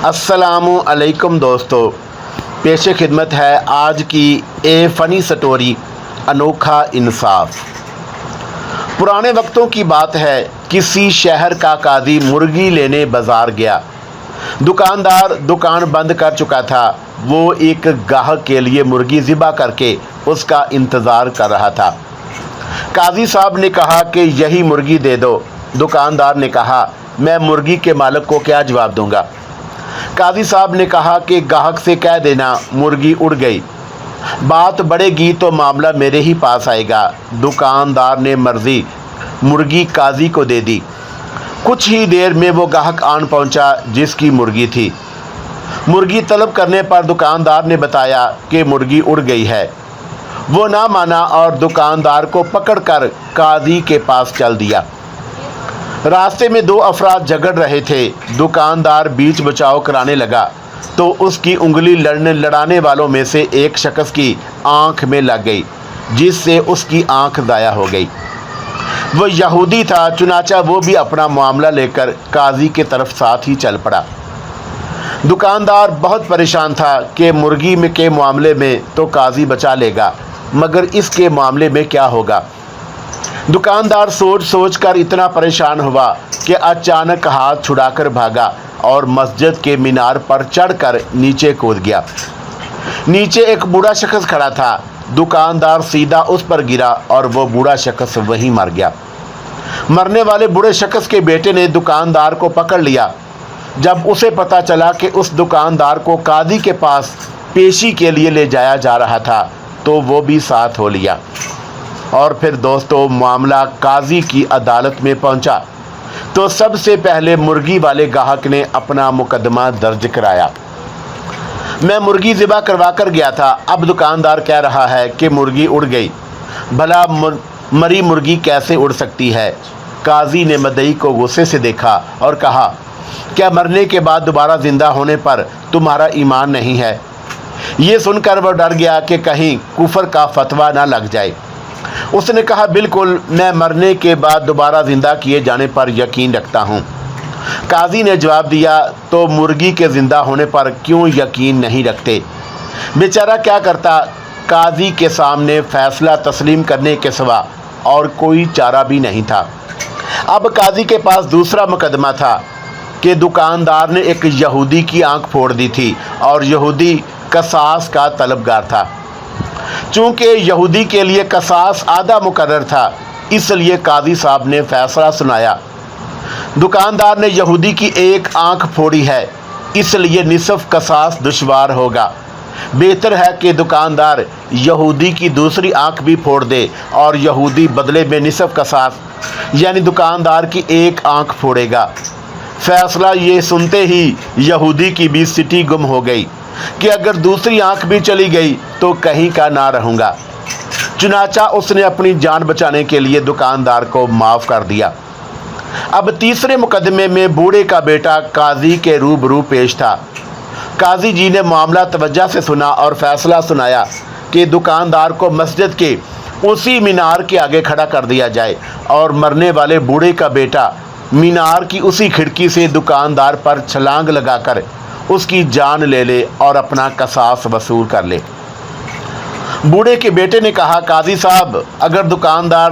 السلام علیکم دوستو، پیش خدمت ہے آج کی فنی سٹوری انوکھا انصاف۔ پرانے وقتوں کی بات ہے، کسی شہر کا قاضی مرغی لینے بازار گیا۔ دکاندار دکان بند کر چکا تھا۔ وہ ایک گاہک کے لیے مرغی ذبح کر کے اس کا انتظار کر رہا تھا۔ قاضی صاحب نے کہا کہ یہی مرغی دے دو۔ دکاندار نے کہا، میں مرغی کے مالک کو کیا جواب دوں گا؟ قاضی صاحب نے کہا کہ گاہک سے کہہ دینا مرغی اڑ گئی، بات بڑھے گی تو معاملہ میرے ہی پاس آئے گا۔ دکاندار نے مرغی قاضی کو دے دی۔ کچھ ہی دیر میں وہ گاہک آن پہنچا جس کی مرغی تھی۔ مرغی طلب کرنے پر دکاندار نے بتایا کہ مرغی اڑ گئی ہے۔ وہ نہ مانا اور دکاندار کو پکڑ کر قاضی کے پاس چل دیا۔ راستے میں دو افراد جھگڑ رہے تھے۔ دکاندار بیچ بچاؤ کرانے لگا تو اس کی انگلی لڑانے والوں میں سے ایک شخص کی آنکھ میں لگ گئی، جس سے اس کی آنکھ ضائع ہو گئی۔ وہ یہودی تھا، چنانچہ وہ بھی اپنا معاملہ لے کر قاضی کی طرف ساتھ ہی چل پڑا۔ دکاندار بہت پریشان تھا کہ مرغی کے معاملے میں تو قاضی بچا لے گا، مگر اس کے معاملے میں کیا ہوگا؟ دکاندار سوچ سوچ کر اتنا پریشان ہوا کہ اچانک ہاتھ چھڑا کر بھاگا اور مسجد کے مینار پر چڑھ کر نیچے کود گیا۔ نیچے ایک بوڑھا شخص کھڑا تھا۔ دکاندار سیدھا اس پر گرا اور وہ بوڑھا شخص وہیں مر گیا۔ مرنے والے بوڑھے شخص کے بیٹے نے دکاندار کو پکڑ لیا۔ جب اسے پتہ چلا کہ اس دکاندار کو قاضی کے پاس پیشی کے لیے لے جایا جا رہا تھا تو وہ بھی ساتھ ہو لیا۔ اور پھر دوستو، معاملہ قاضی کی عدالت میں پہنچا تو سب سے پہلے مرغی والے گاہک نے اپنا مقدمہ درج کرایا۔ میں مرغی ذبح کروا کر گیا تھا، اب دکاندار کہہ رہا ہے کہ مرغی اڑ گئی۔ بھلا مری مرغی کیسے اڑ سکتی ہے؟ قاضی نے مدعی کو غصے سے دیکھا اور کہا، کیا مرنے کے بعد دوبارہ زندہ ہونے پر تمہارا ایمان نہیں ہے؟ یہ سن کر وہ ڈر گیا کہ کہیں کفر کا فتویٰ نہ لگ جائے۔ اس نے کہا، بالکل، میں مرنے کے بعد دوبارہ زندہ کیے جانے پر یقین رکھتا ہوں۔ قاضی نے جواب دیا، تو مرغی کے زندہ ہونے پر کیوں یقین نہیں رکھتے؟ بیچارہ کیا کرتا؟ قاضی کے سامنے فیصلہ تسلیم کرنے کے سوا اور کوئی چارہ بھی نہیں تھا۔ اب قاضی کے پاس دوسرا مقدمہ تھا کہ دکاندار نے ایک یہودی کی آنکھ پھوڑ دی تھی اور یہودی قصاص کا طلبگار تھا۔ چونکہ یہودی کے لیے قصاص آدھا مقرر تھا، اس لیے قاضی صاحب نے فیصلہ سنایا۔ دکاندار نے یہودی کی ایک آنکھ پھوڑی ہے، اس لیے نصف قصاص دشوار ہوگا۔ بہتر ہے کہ دکاندار یہودی کی دوسری آنکھ بھی پھوڑ دے اور یہودی بدلے میں نصف قصاص یعنی دکاندار کی ایک آنکھ پھوڑے گا۔ فیصلہ یہ سنتے ہی یہودی کی بھی سٹی گم ہو گئی کہ اگر دوسری آنکھ بھی چلی گئی تو کہیں کا نہ رہوں گا۔ چنانچہ اس نے اپنی جان بچانے کے لیے دکاندار کو معاف کر دیا۔ اب تیسرے مقدمے میں بوڑھے کا بیٹا قاضی کے روبرو پیش تھا۔ قاضی جی نے معاملہ توجہ سے سنا اور فیصلہ سنایا کہ دکاندار کو مسجد کے اسی مینار کے آگے کھڑا کر دیا جائے اور مرنے والے بوڑھے کا بیٹا مینار کی اسی کھڑکی سے دکاندار پر چھلانگ لگا کر اس کی جان لے لے اور اپنا قصاص وصول کر لے۔ بوڑھے کے بیٹے نے کہا، قاضی صاحب، اگر دکاندار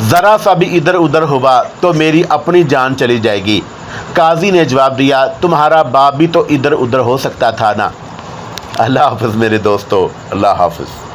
ذرا سا بھی ادھر ادھر ہوا تو میری اپنی جان چلی جائے گی۔ قاضی نے جواب دیا، تمہارا باپ بھی تو ادھر ادھر ہو سکتا تھا نا۔ اللہ حافظ میرے دوستو، اللہ حافظ۔